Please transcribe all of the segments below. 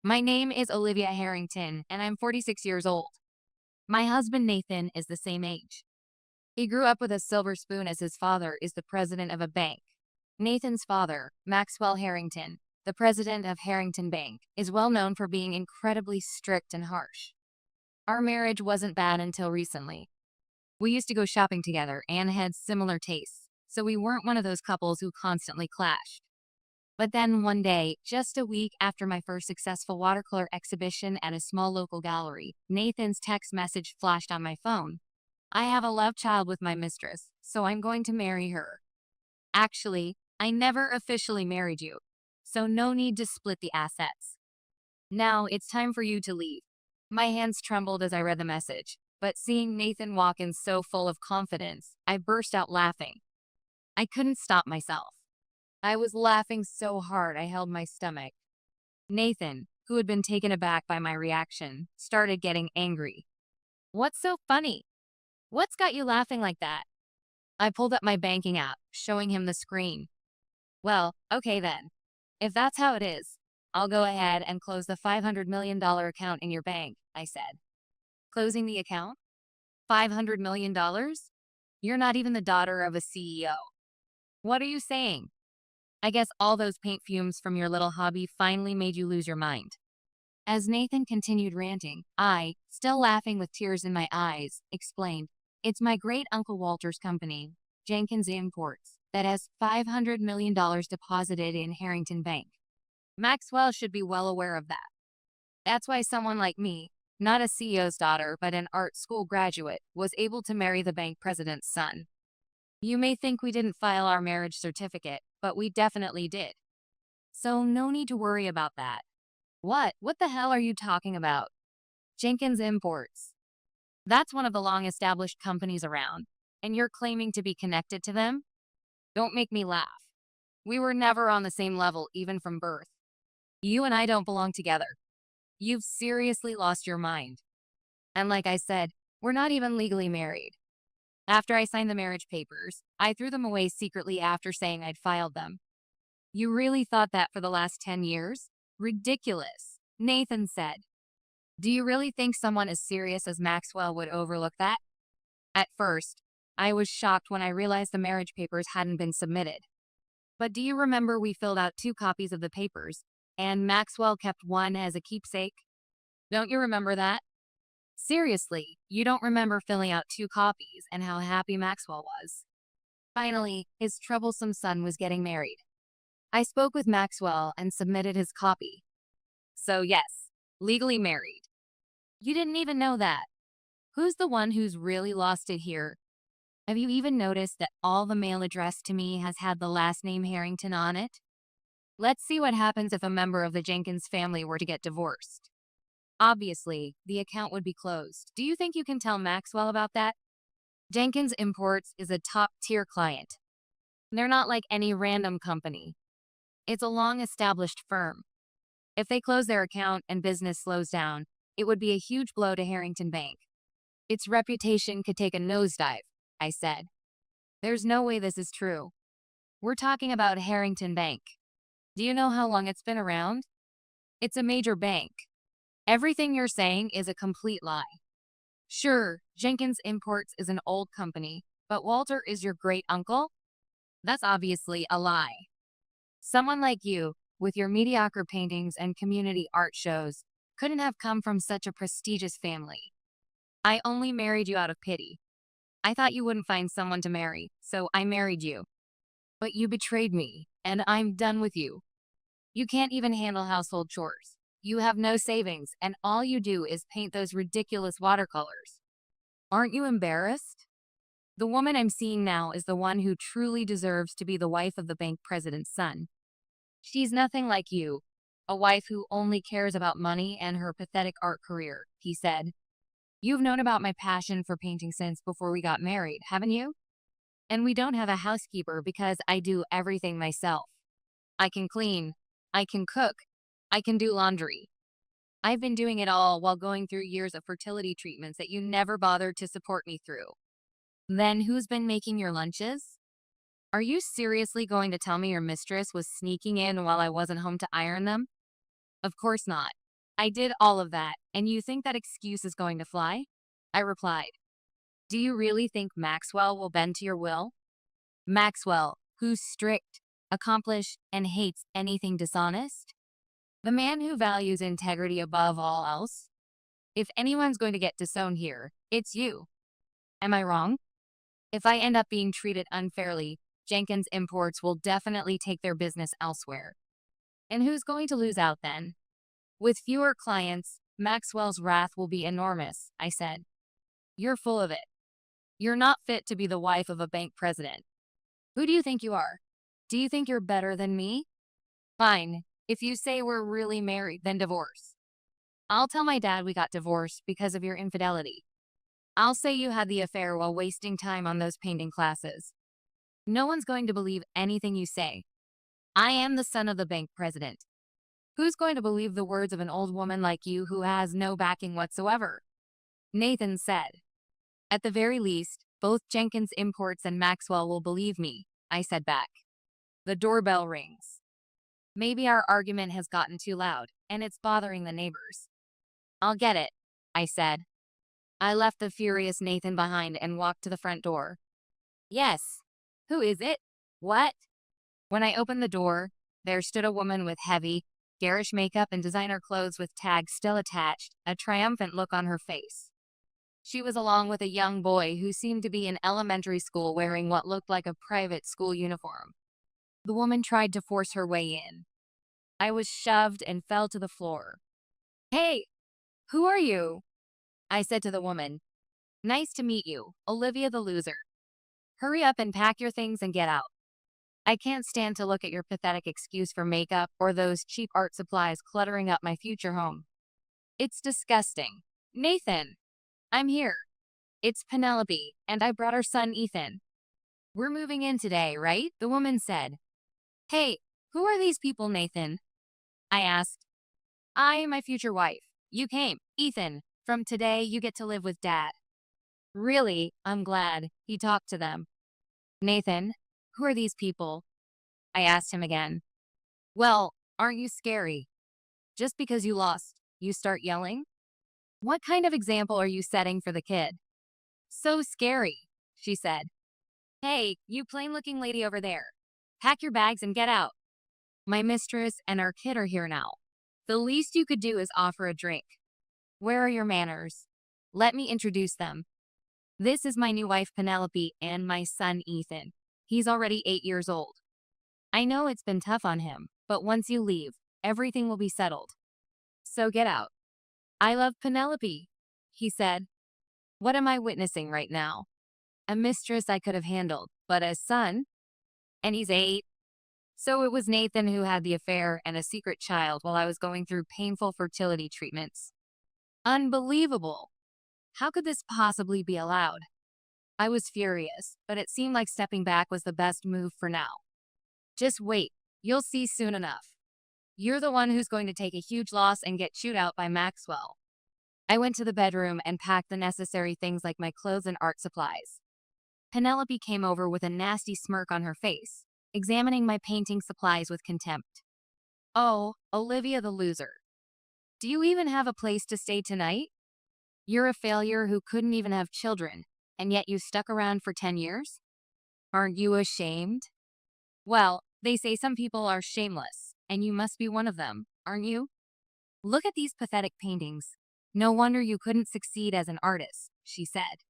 My name is Olivia Harrington, and I'm 46 years old. My husband Nathan is the same age. He grew up with a silver spoon as his father is the president of a bank. Nathan's father, Maxwell Harrington, the president of Harrington Bank, is well known for being incredibly strict and harsh. Our marriage wasn't bad until recently. We used to go shopping together and had similar tastes, so we weren't one of those couples who constantly clashed. But then one day, just a week after my first successful watercolor exhibition at a small local gallery, Nathan's text message flashed on my phone. I have a love child with my mistress, so I'm going to marry her. Actually, I never officially married you, so no need to split the assets. Now it's time for you to leave. My hands trembled as I read the message, but seeing Nathan walk in so full of confidence, I burst out laughing. I couldn't stop myself. I was laughing so hard I held my stomach. Nathan, who had been taken aback by my reaction, started getting angry. What's so funny? What's got you laughing like that? I pulled up my banking app, showing him the screen. Well, okay then. If that's how it is, I'll go ahead and close the $500 million account in your bank, I said. Closing the account? $500 million? You're not even the daughter of a CEO. What are you saying? I guess all those paint fumes from your little hobby finally made you lose your mind. As Nathan continued ranting, I, still laughing with tears in my eyes, explained, it's my great Uncle Walter's company, Jenkins Imports, that has $500 million deposited in Harrington Bank. Maxwell should be well aware of that. That's why someone like me, not a CEO's daughter but an art school graduate, was able to marry the bank president's son. You may think we didn't file our marriage certificate, but we definitely did. So no need to worry about that. What? What the hell are you talking about? Jenkins Imports. That's one of the long-established companies around, and you're claiming to be connected to them? Don't make me laugh. We were never on the same level, even from birth. You and I don't belong together. You've seriously lost your mind. And like I said, we're not even legally married. After I signed the marriage papers, I threw them away secretly after saying I'd filed them. You really thought that for the last 10 years? Ridiculous, Nathan said. Do you really think someone as serious as Maxwell would overlook that? At first, I was shocked when I realized the marriage papers hadn't been submitted. But do you remember we filled out 2 copies of the papers, and Maxwell kept one as a keepsake? Don't you remember that? Seriously, you don't remember filling out 2 copies and how happy Maxwell was. Finally, his troublesome son was getting married. I spoke with Maxwell and submitted his copy. So yes, legally married. You didn't even know that. Who's the one who's really lost it here? Have you even noticed that all the mail addressed to me has had the last name Harrington on it? Let's see what happens if a member of the Jenkins family were to get divorced. Obviously, the account would be closed. Do you think you can tell Maxwell about that? Jenkins Imports is a top-tier client. They're not like any random company. It's a long-established firm. If they close their account and business slows down, it would be a huge blow to Harrington Bank. Its reputation could take a nosedive, I said. There's no way this is true. We're talking about Harrington Bank. Do you know how long it's been around? It's a major bank. Everything you're saying is a complete lie. Sure, Jenkins Imports is an old company, but Walter is your great uncle? That's obviously a lie. Someone like you, with your mediocre paintings and community art shows, couldn't have come from such a prestigious family. I only married you out of pity. I thought you wouldn't find someone to marry, so I married you. But you betrayed me, and I'm done with you. You can't even handle household chores. You have no savings, and all you do is paint those ridiculous watercolors. Aren't you embarrassed? The woman I'm seeing now is the one who truly deserves to be the wife of the bank president's son. She's nothing like you, a wife who only cares about money and her pathetic art career, he said. You've known about my passion for painting since before we got married, haven't you? And we don't have a housekeeper because I do everything myself. I can clean, I can cook, I can do laundry. I've been doing it all while going through years of fertility treatments that you never bothered to support me through. Then who's been making your lunches? Are you seriously going to tell me your mistress was sneaking in while I wasn't home to iron them? Of course not. I did all of that, and you think that excuse is going to fly? I replied. Do you really think Maxwell will bend to your will? Maxwell, who's strict, accomplished, and hates anything dishonest? The man who values integrity above all else? If anyone's going to get disowned here, it's you. Am I wrong? If I end up being treated unfairly, Jenkins Imports will definitely take their business elsewhere. And who's going to lose out then? With fewer clients, Maxwell's wrath will be enormous, I said. You're full of it. You're not fit to be the wife of a bank president. Who do you think you are? Do you think you're better than me? Fine. If you say we're really married, then divorce. I'll tell my dad we got divorced because of your infidelity. I'll say you had the affair while wasting time on those painting classes. No one's going to believe anything you say. I am the son of the bank president. Who's going to believe the words of an old woman like you who has no backing whatsoever? Nathan said. At the very least, both Jenkins Imports and Maxwell will believe me, I said back. The doorbell rings. Maybe our argument has gotten too loud, and it's bothering the neighbors. I'll get it, I said. I left the furious Nathan behind and walked to the front door. Yes. Who is it? What? When I opened the door, there stood a woman with heavy, garish makeup and designer clothes with tags still attached, a triumphant look on her face. She was along with a young boy who seemed to be in elementary school wearing what looked like a private school uniform. The woman tried to force her way in. I was shoved and fell to the floor. Hey, who are you? I said to the woman. Nice to meet you, Olivia the loser. Hurry up and pack your things and get out. I can't stand to look at your pathetic excuse for makeup or those cheap art supplies cluttering up my future home. It's disgusting. Nathan, I'm here. It's Penelope, and I brought our son Ethan. We're moving in today, right? The woman said. Hey, who are these people, Nathan? I asked. I am my future wife. You came, Ethan. From today, you get to live with Dad. Really, I'm glad. He talked to them. Nathan, who are these people? I asked him again. Well, aren't you scary? Just because you lost, you start yelling? What kind of example are you setting for the kid? So scary, she said. Hey, you plain-looking lady over there. Pack your bags and get out. My mistress and our kid are here now. The least you could do is offer a drink. Where are your manners? Let me introduce them. This is my new wife, Penelope, and my son, Ethan. He's already 8 years old. I know it's been tough on him, but once you leave, everything will be settled. So get out. I love Penelope, he said. What am I witnessing right now? A mistress I could have handled, but a son? And he's 8. So it was Nathan who had the affair and a secret child while I was going through painful fertility treatments. Unbelievable. How could this possibly be allowed? I was furious, but it seemed like stepping back was the best move for now. Just wait, you'll see soon enough. You're the one who's going to take a huge loss and get chewed out by Maxwell. I went to the bedroom and packed the necessary things like my clothes and art supplies. Penelope came over with a nasty smirk on her face, examining my painting supplies with contempt. Oh, Olivia the loser. Do you even have a place to stay tonight? You're a failure who couldn't even have children, and yet you stuck around for 10 years? Aren't you ashamed? Well, they say some people are shameless, and you must be one of them, aren't you? Look at these pathetic paintings. No wonder you couldn't succeed as an artist, she said.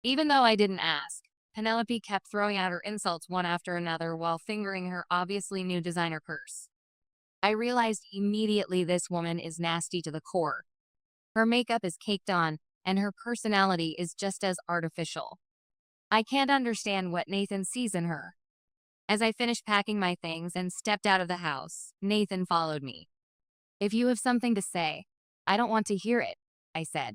Even though I didn't ask, Penelope kept throwing out her insults one after another while fingering her obviously new designer purse. I realized immediately this woman is nasty to the core. Her makeup is caked on, and her personality is just as artificial. I can't understand what Nathan sees in her. As I finished packing my things and stepped out of the house, Nathan followed me. If you have something to say, I don't want to hear it, I said.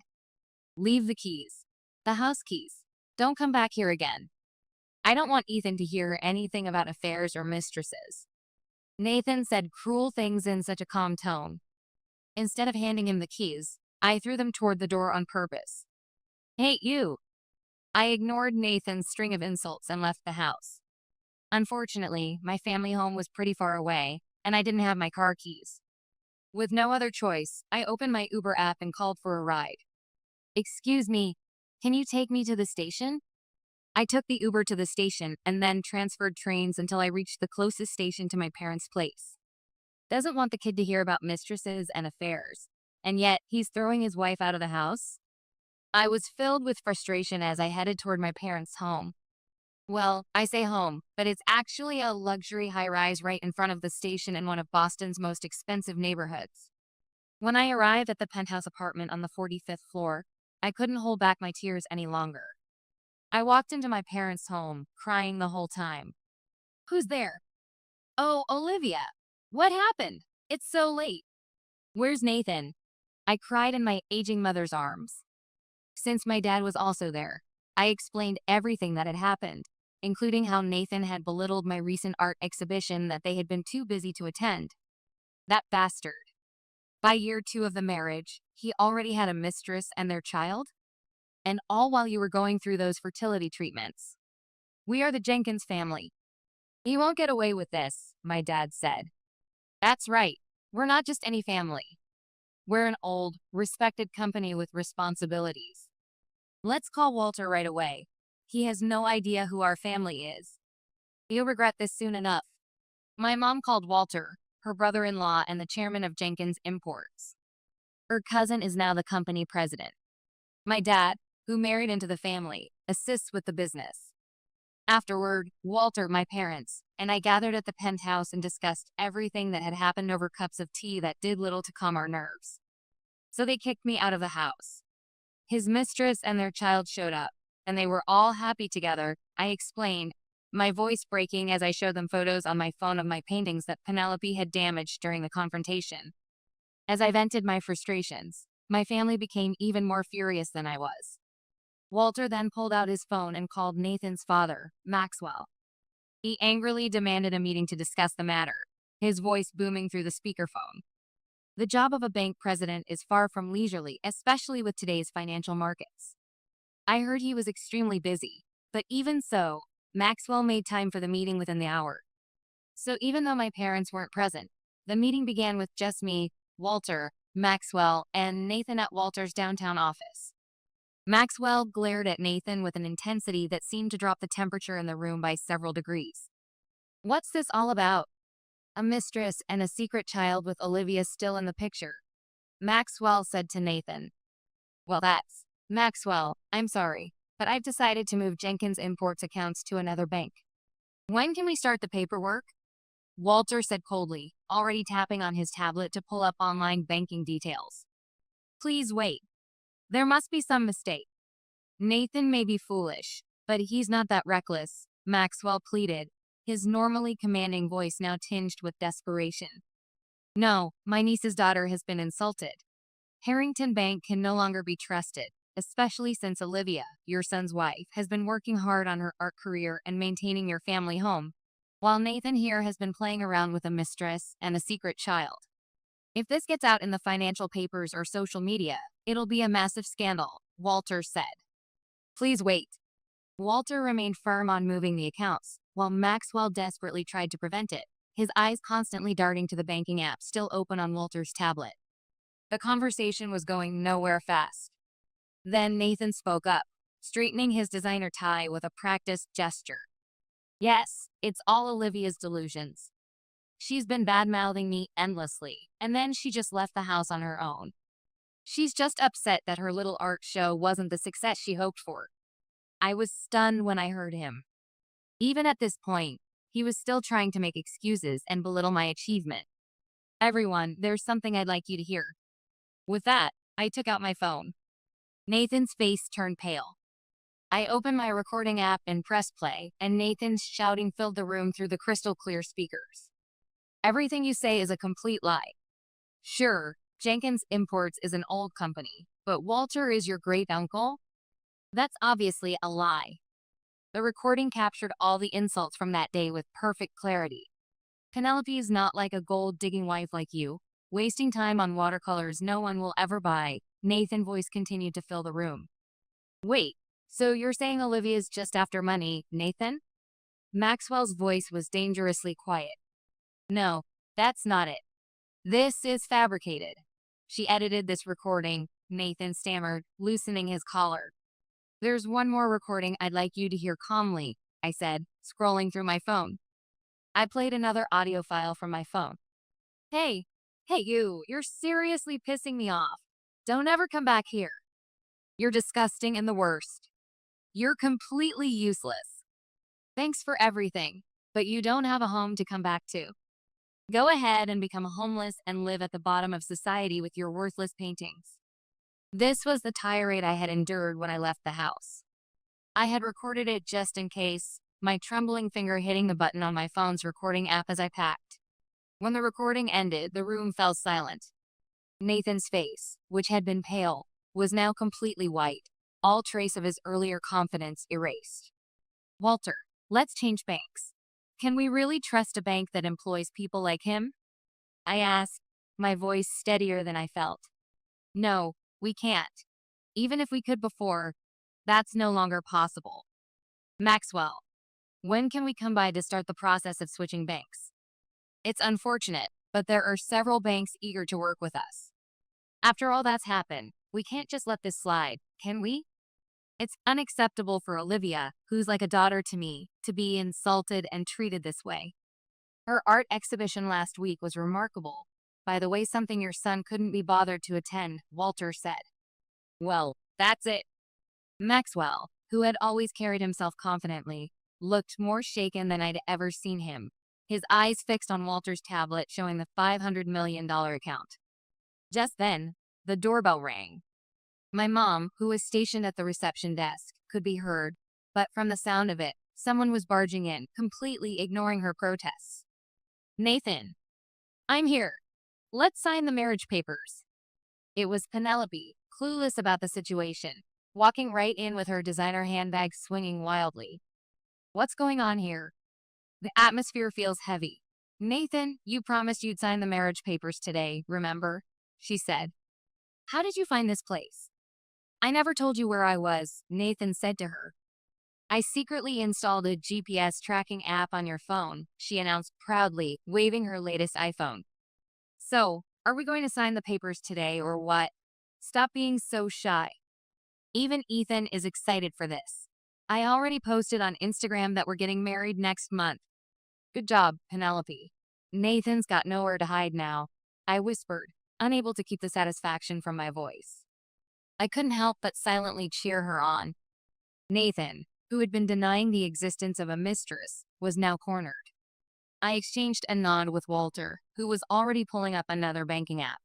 Leave the keys. The house keys. Don't come back here again. I don't want Ethan to hear anything about affairs or mistresses. Nathan said cruel things in such a calm tone. Instead of handing him the keys, I threw them toward the door on purpose. Hate you. I ignored Nathan's string of insults and left the house. Unfortunately, my family home was pretty far away, and I didn't have my car keys. With no other choice, I opened my Uber app and called for a ride. "Excuse me, can you take me to the station?" I took the Uber to the station and then transferred trains until I reached the closest station to my parents' place. Doesn't want the kid to hear about mistresses and affairs. And yet, he's throwing his wife out of the house? I was filled with frustration as I headed toward my parents' home. Well, I say home, but it's actually a luxury high-rise right in front of the station in one of Boston's most expensive neighborhoods. When I arrived at the penthouse apartment on the 45th floor, I couldn't hold back my tears any longer. I walked into my parents' home, crying the whole time. "Who's there?" "Oh, Olivia. What happened? It's so late." "Where's Nathan?" I cried in my aging mother's arms. Since my dad was also there, I explained everything that had happened, including how Nathan had belittled my recent art exhibition that they had been too busy to attend. That bastard. By year 2 of the marriage, he already had a mistress and their child? And all while you were going through those fertility treatments. "We are the Jenkins family. You won't get away with this," my dad said. "That's right. We're not just any family. We're an old, respected company with responsibilities. Let's call Walter right away. He has no idea who our family is. You'll regret this soon enough." My mom called Walter, her brother-in-law and the chairman of Jenkins Imports. Her cousin is now the company president. My dad, who married into the family, assists with the business. Afterward, Walter, my parents, and I gathered at the penthouse and discussed everything that had happened over cups of tea that did little to calm our nerves. So they kicked me out of the house. His mistress and their child showed up, and they were all happy together, I explained, my voice breaking as I showed them photos on my phone of my paintings that Penelope had damaged during the confrontation. As I vented my frustrations, my family became even more furious than I was. Walter then pulled out his phone and called Nathan's father, Maxwell. He angrily demanded a meeting to discuss the matter, his voice booming through the speakerphone. The job of a bank president is far from leisurely, especially with today's financial markets. I heard he was extremely busy, but even so, Maxwell made time for the meeting within the hour. So even though my parents weren't present, the meeting began with just me, Walter, Maxwell, and Nathan at Walter's downtown office. Maxwell glared at Nathan with an intensity that seemed to drop the temperature in the room by several degrees. "What's this all about?" "A mistress and a secret child with Olivia still in the picture," Maxwell said to Nathan. "Well, that's Maxwell, I'm sorry, but I've decided to move Jenkins Imports accounts to another bank." "When can we start the paperwork?" Walter said coldly, already tapping on his tablet to pull up online banking details. "Please wait. There must be some mistake. Nathan may be foolish, but he's not that reckless," Maxwell pleaded, his normally commanding voice now tinged with desperation. "No, my niece's daughter has been insulted. Harrington Bank can no longer be trusted, especially since Olivia, your son's wife, has been working hard on her art career and maintaining your family home, while Nathan here has been playing around with a mistress and a secret child. If this gets out in the financial papers or social media, it'll be a massive scandal," Walter said. "Please wait." Walter remained firm on moving the accounts, while Maxwell desperately tried to prevent it, his eyes constantly darting to the banking app still open on Walter's tablet. The conversation was going nowhere fast. Then Nathan spoke up, straightening his designer tie with a practiced gesture. "Yes, it's all Olivia's delusions. She's been bad-mouthing me endlessly, and then she just left the house on her own. She's just upset that her little art show wasn't the success she hoped for." I was stunned when I heard him. Even at this point, he was still trying to make excuses and belittle my achievement. "Everyone, there's something I'd like you to hear." With that, I took out my phone. Nathan's face turned pale. I opened my recording app and pressed play, and Nathan's shouting filled the room through the crystal clear speakers. "Everything you say is a complete lie. Sure, Jenkins Imports is an old company, but Walter is your great-uncle? That's obviously a lie." The recording captured all the insults from that day with perfect clarity. "Penelope is not like a gold-digging wife like you, wasting time on watercolors no one will ever buy," Nathan's voice continued to fill the room. "Wait, so you're saying Olivia's just after money, Nathan?" Maxwell's voice was dangerously quiet. "No, that's not it. This is fabricated. She edited this recording, Nathan stammered, loosening his collar. There's one more recording I'd like you to hear calmly, I said, scrolling through my phone. I played another audio file from my phone. Hey, you're seriously pissing me off. Don't ever come back here. You're disgusting and the worst. You're completely useless. Thanks for everything, but you don't have a home to come back to. Go ahead and become homeless and live at the bottom of society with your worthless paintings. This was the tirade I had endured when I left the house. I had recorded it just in case, my trembling finger hitting the button on my phone's recording app as I packed. When the recording ended, the room fell silent. Nathan's face, which had been pale, was now completely white, all trace of his earlier confidence erased. Walter, let's change banks. Can we really trust a bank that employs people like him? I asked, my voice steadier than I felt. No, we can't. Even if we could before, that's no longer possible. Maxwell, when can we come by to start the process of switching banks? It's unfortunate, but there are several banks eager to work with us. After all that's happened, we can't just let this slide, can we? It's unacceptable for Olivia, who's like a daughter to me, to be insulted and treated this way. Her art exhibition last week was remarkable. By the way, something your son couldn't be bothered to attend, Walter said. Well, that's it. Maxwell, who had always carried himself confidently, looked more shaken than I'd ever seen him, his eyes fixed on Walter's tablet showing the $500 million account. Just then, the doorbell rang. My mom, who was stationed at the reception desk, could be heard, but from the sound of it, someone was barging in, completely ignoring her protests. Nathan, I'm here. Let's sign the marriage papers. It was Penelope, clueless about the situation, walking right in with her designer handbag swinging wildly. What's going on here? The atmosphere feels heavy. Nathan, you promised you'd sign the marriage papers today, remember? She said. How did you find this place? I never told you where I was, Nathan said to her. I secretly installed a GPS tracking app on your phone, she announced proudly, waving her latest iPhone. So, are we going to sign the papers today or what? Stop being so shy. Even Ethan is excited for this. I already posted on Instagram that we're getting married next month. Good job, Penelope. Nathan's got nowhere to hide now, I whispered, unable to keep the satisfaction from my voice. I couldn't help but silently cheer her on. Nathan, who had been denying the existence of a mistress, was now cornered. I exchanged a nod with Walter, who was already pulling up another banking app.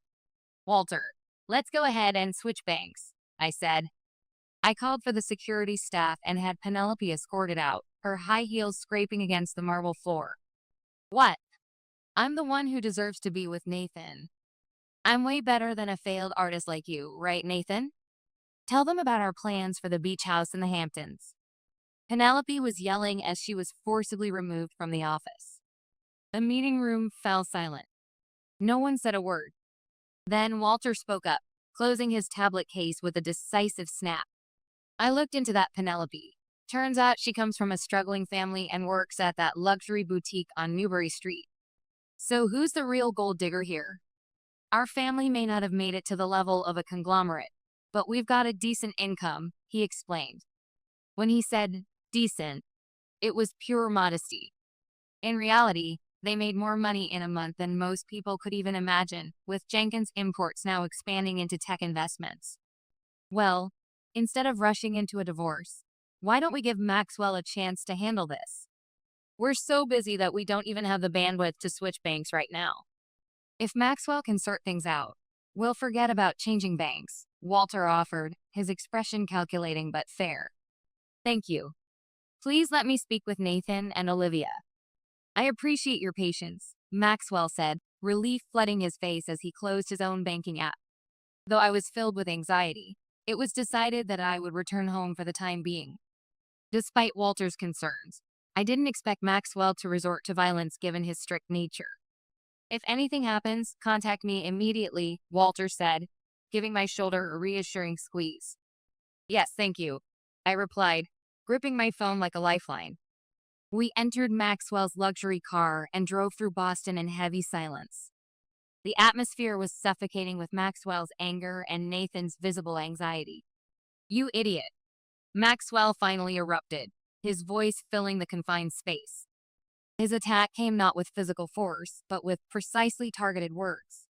Walter, let's go ahead and switch banks, I said. I called for the security staff and had Penelope escorted out, her high heels scraping against the marble floor. What? I'm the one who deserves to be with Nathan. I'm way better than a failed artist like you, right, Nathan? Tell them about our plans for the beach house in the Hamptons. Penelope was yelling as she was forcibly removed from the office. The meeting room fell silent. No one said a word. Then Walter spoke up, closing his tablet case with a decisive snap. I looked into that Penelope. Turns out she comes from a struggling family and works at that luxury boutique on Newbury Street. So who's the real gold digger here? Our family may not have made it to the level of a conglomerate, but we've got a decent income, he explained. When he said decent, it was pure modesty. In reality, they made more money in a month than most people could even imagine, with Jenkins Imports now expanding into tech investments. Well, instead of rushing into a divorce, why don't we give Maxwell a chance to handle this? We're so busy that we don't even have the bandwidth to switch banks right now. If Maxwell can sort things out, we'll forget about changing banks, Walter offered, his expression calculating but fair. Thank you. Please let me speak with Nathan and Olivia. I appreciate your patience, Maxwell said, relief flooding his face as he closed his own banking app. Though I was filled with anxiety, it was decided that I would return home for the time being. Despite Walter's concerns, I didn't expect Maxwell to resort to violence given his strict nature. If anything happens, contact me immediately, Walter said, giving my shoulder a reassuring squeeze. Yes, thank you, I replied, gripping my phone like a lifeline. We entered Maxwell's luxury car and drove through Boston in heavy silence. The atmosphere was suffocating with Maxwell's anger and Nathan's visible anxiety. "You idiot." Maxwell finally erupted, his voice filling the confined space. His attack came not with physical force, but with precisely targeted words.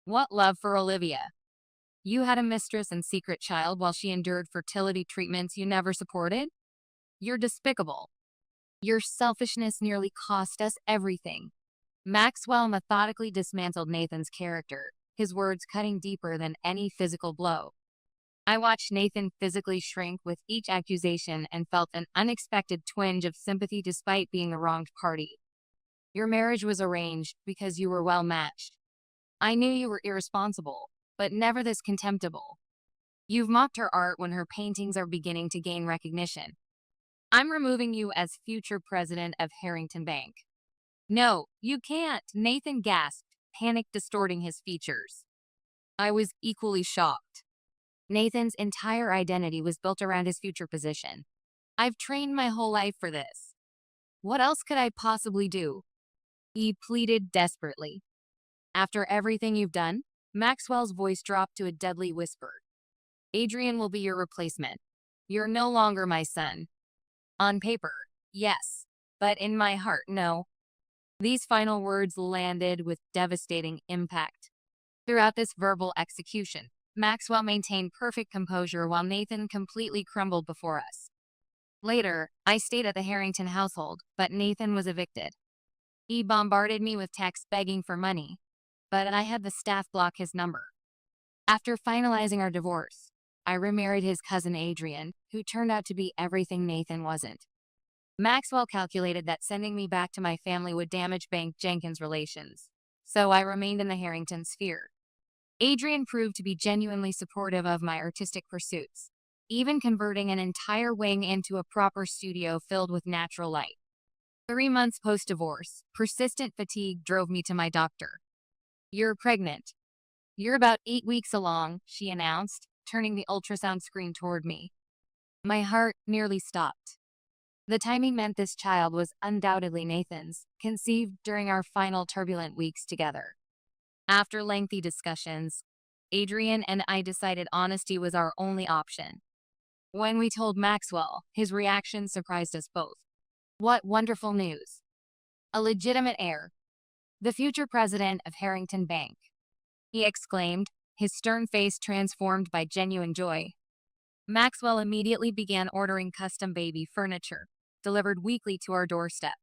"What love for Olivia? You had a mistress and secret child while she endured fertility treatments you never supported? You're despicable. Your selfishness nearly cost us everything." Maxwell methodically dismantled Nathan's character, his words cutting deeper than any physical blow. I watched Nathan physically shrink with each accusation and felt an unexpected twinge of sympathy despite being the wronged party. "Your marriage was arranged because you were well matched. I knew you were irresponsible, but never this contemptible. You've mocked her art when her paintings are beginning to gain recognition. I'm removing you as future president of Harrington Bank." "No, you can't," Nathan gasped, panic distorting his features. I was equally shocked. Nathan's entire identity was built around his future position. "I've trained my whole life for this. What else could I possibly do?" he pleaded desperately. "After everything you've done?" Maxwell's voice dropped to a deadly whisper. "Adrian will be your replacement. You're no longer my son. On paper, yes, but in my heart, no." These final words landed with devastating impact. Throughout this verbal execution, Maxwell maintained perfect composure while Nathan completely crumbled before us. Later, I stayed at the Harrington household, but Nathan was evicted. He bombarded me with texts begging for money, but I had the staff block his number. After finalizing our divorce, I remarried his cousin Adrian, who turned out to be everything Nathan wasn't. Maxwell calculated that sending me back to my family would damage Bank Jenkins' relations, so I remained in the Harrington sphere. Adrian proved to be genuinely supportive of my artistic pursuits, even converting an entire wing into a proper studio filled with natural light. 3 months post-divorce, persistent fatigue drove me to my doctor. "You're pregnant. You're about 8 weeks along," she announced, turning the ultrasound screen toward me. My heart nearly stopped. The timing meant this child was undoubtedly Nathan's, conceived during our final turbulent weeks together. After lengthy discussions, Adrian and I decided honesty was our only option. When we told Maxwell, his reaction surprised us both. "What wonderful news. A legitimate heir. The future president of Harrington Bank," he exclaimed, his stern face transformed by genuine joy. Maxwell immediately began ordering custom baby furniture, delivered weekly to our doorstep.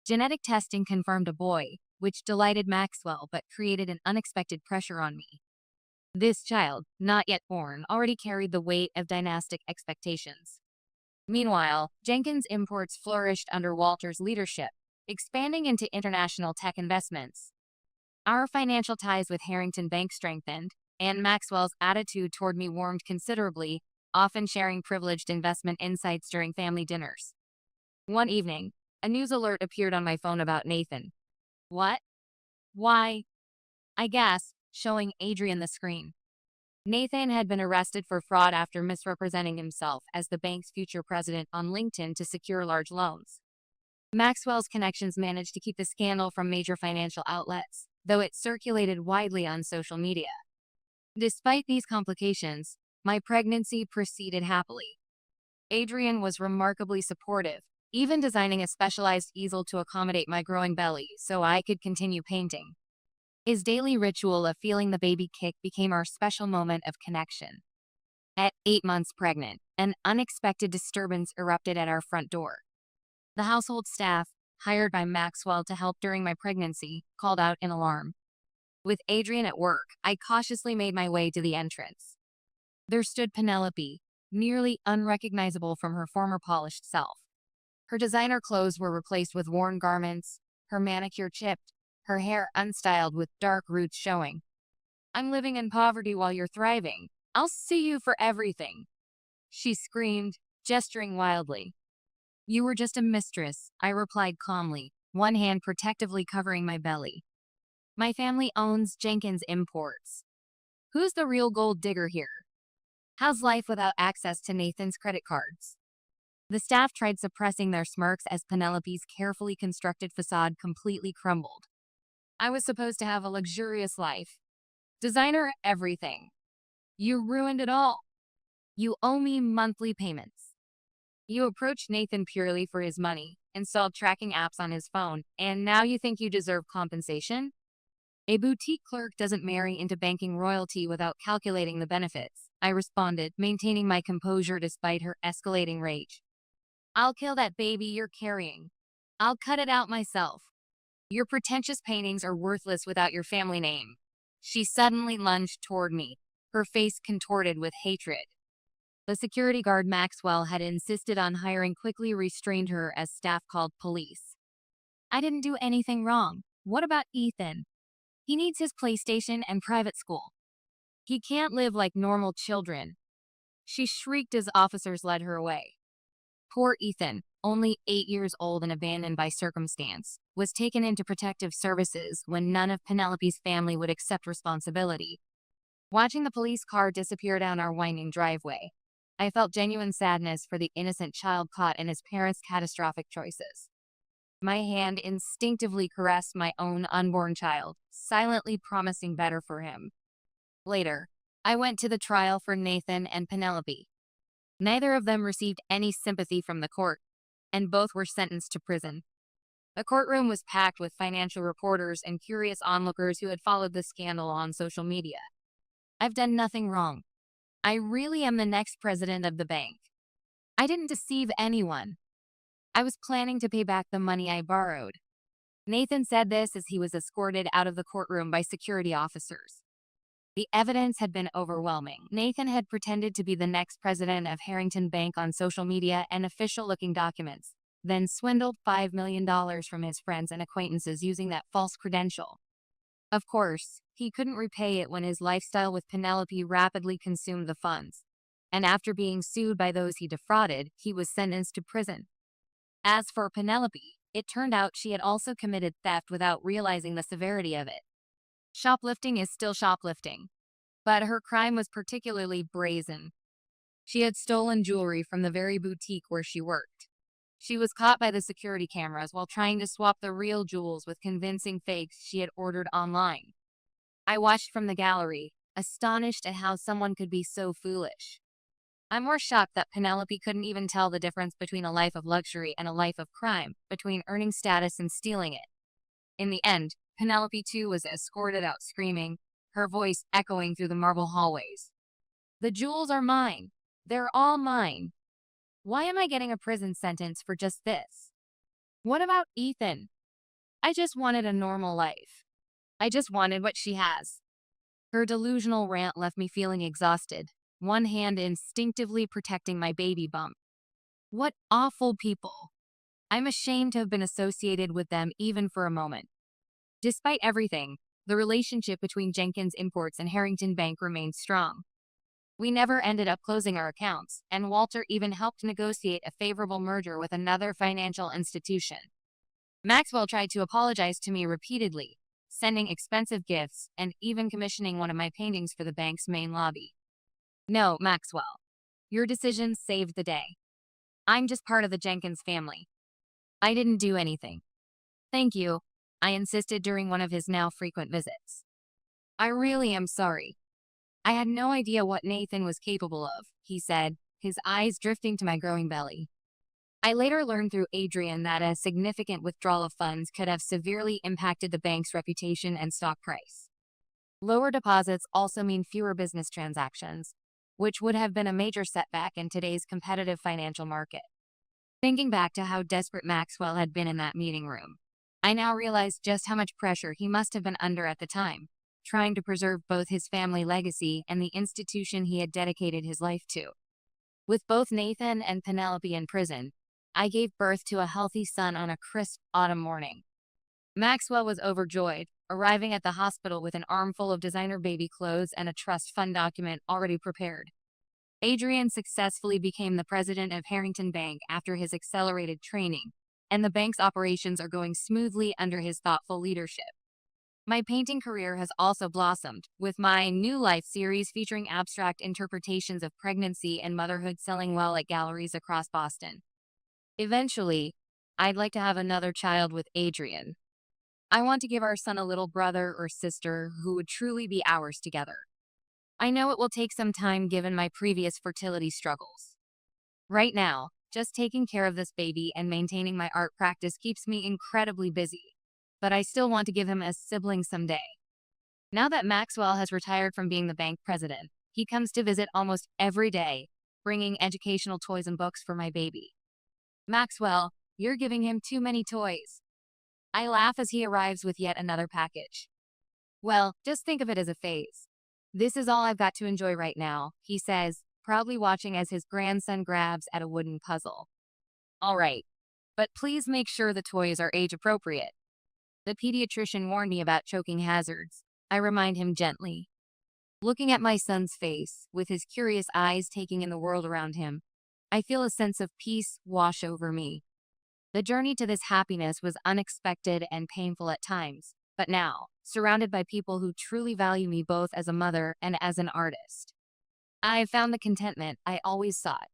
Genetic testing confirmed a boy, which delighted Maxwell but created an unexpected pressure on me. This child, not yet born, already carried the weight of dynastic expectations. Meanwhile, Jenkins Imports flourished under Walter's leadership, expanding into international tech investments. Our financial ties with Harrington Bank strengthened, and Maxwell's attitude toward me warmed considerably, often sharing privileged investment insights during family dinners. One evening, a news alert appeared on my phone about Nathan. "What? Why?" I gasped, showing Adrian the screen. Nathan had been arrested for fraud after misrepresenting himself as the bank's future president on LinkedIn to secure large loans. Maxwell's connections managed to keep the scandal from major financial outlets, though it circulated widely on social media. Despite these complications, my pregnancy proceeded happily. Adrian was remarkably supportive, even designing a specialized easel to accommodate my growing belly so I could continue painting. His daily ritual of feeling the baby kick became our special moment of connection. At 8 months pregnant, an unexpected disturbance erupted at our front door. The household staff, hired by Maxwell to help during my pregnancy, called out in alarm. With Adrian at work, I cautiously made my way to the entrance. There stood Penelope, nearly unrecognizable from her former polished self. Her designer clothes were replaced with worn garments, her manicure chipped, her hair unstyled with dark roots showing. "I'm living in poverty while you're thriving. I'll sue you for everything," she screamed, gesturing wildly. "You were just a mistress," I replied calmly, one hand protectively covering my belly. "My family owns Jenkins Imports. Who's the real gold digger here? How's life without access to Nathan's credit cards?" The staff tried suppressing their smirks as Penelope's carefully constructed facade completely crumbled. I was supposed to have a luxurious life. Designer everything. You ruined it all. You owe me monthly payments. You approached Nathan purely for his money, installed tracking apps on his phone, and now you think you deserve compensation? A boutique clerk doesn't marry into banking royalty without calculating the benefits, I responded, maintaining my composure despite her escalating rage. I'll kill that baby you're carrying. I'll cut it out myself. Your pretentious paintings are worthless without your family name. She suddenly lunged toward me, her face contorted with hatred. The security guard Maxwell had insisted on hiring quickly restrained her as staff called police. I didn't do anything wrong. What about Ethan? He needs his PlayStation and private school. He can't live like normal children. She shrieked as officers led her away. Poor Ethan, only 8 years old and abandoned by circumstance, was taken into protective services when none of Penelope's family would accept responsibility. Watching the police car disappear down our winding driveway, I felt genuine sadness for the innocent child caught in his parents' catastrophic choices. My hand instinctively caressed my own unborn child, silently promising better for him. Later, I went to the trial for Nathan and Penelope. Neither of them received any sympathy from the court, and both were sentenced to prison. The courtroom was packed with financial reporters and curious onlookers who had followed the scandal on social media. I've done nothing wrong. I really am the next president of the bank. I didn't deceive anyone. I was planning to pay back the money I borrowed. Nathan said this as he was escorted out of the courtroom by security officers. The evidence had been overwhelming. Nathan had pretended to be the next president of Harrington Bank on social media and official-looking documents, then swindled $5 million from his friends and acquaintances using that false credential. Of course, he couldn't repay it when his lifestyle with Penelope rapidly consumed the funds. And after being sued by those he defrauded, he was sentenced to prison. As for Penelope, it turned out she had also committed theft without realizing the severity of it. Shoplifting is still shoplifting, but her crime was particularly brazen. She had stolen jewelry from the very boutique where she worked. She was caught by the security cameras while trying to swap the real jewels with convincing fakes she had ordered online. I watched from the gallery, astonished at how someone could be so foolish. I'm more shocked that Penelope couldn't even tell the difference between a life of luxury and a life of crime, between earning status and stealing it. In the end, Penelope too was escorted out screaming, her voice echoing through the marble hallways. The jewels are mine. They're all mine. Why am I getting a prison sentence for just this? What about Ethan? I just wanted a normal life. I just wanted what she has. Her delusional rant left me feeling exhausted, one hand instinctively protecting my baby bump. What awful people. I'm ashamed to have been associated with them even for a moment. Despite everything, the relationship between Jenkins Imports and Harrington Bank remained strong. We never ended up closing our accounts, and Walter even helped negotiate a favorable merger with another financial institution. Maxwell tried to apologize to me repeatedly, sending expensive gifts and even commissioning one of my paintings for the bank's main lobby. No, Maxwell. Your decision saved the day. I'm just part of the Jenkins family. I didn't do anything. Thank you, I insisted during one of his now frequent visits. I really am sorry. I had no idea what Nathan was capable of, he said, his eyes drifting to my growing belly. I later learned through Adrian that a significant withdrawal of funds could have severely impacted the bank's reputation and stock price. Lower deposits also mean fewer business transactions, which would have been a major setback in today's competitive financial market. Thinking back to how desperate Maxwell had been in that meeting room, I now realize just how much pressure he must have been under at the time, trying to preserve both his family legacy and the institution he had dedicated his life to. With both Nathan and Penelope in prison, I gave birth to a healthy son on a crisp autumn morning. Maxwell was overjoyed, arriving at the hospital with an armful of designer baby clothes and a trust fund document already prepared. Adrian successfully became the president of Harrington Bank after his accelerated training, and the bank's operations are going smoothly under his thoughtful leadership. My painting career has also blossomed, with my New Life series featuring abstract interpretations of pregnancy and motherhood selling well at galleries across Boston. Eventually, I'd like to have another child with Adrian. I want to give our son a little brother or sister who would truly be ours together. I know it will take some time given my previous fertility struggles. Right now, just taking care of this baby and maintaining my art practice keeps me incredibly busy. But I still want to give him a sibling someday. Now that Maxwell has retired from being the bank president, he comes to visit almost every day, bringing educational toys and books for my baby. Maxwell, you're giving him too many toys. I laugh as he arrives with yet another package. Well, just think of it as a phase. This is all I've got to enjoy right now, he says, proudly watching as his grandson grabs at a wooden puzzle. All right, but please make sure the toys are age appropriate. The pediatrician warned me about choking hazards. I remind him gently. Looking at my son's face, with his curious eyes taking in the world around him, I feel a sense of peace wash over me. The journey to this happiness was unexpected and painful at times, but now, surrounded by people who truly value me both as a mother and as an artist, I have found the contentment I always sought.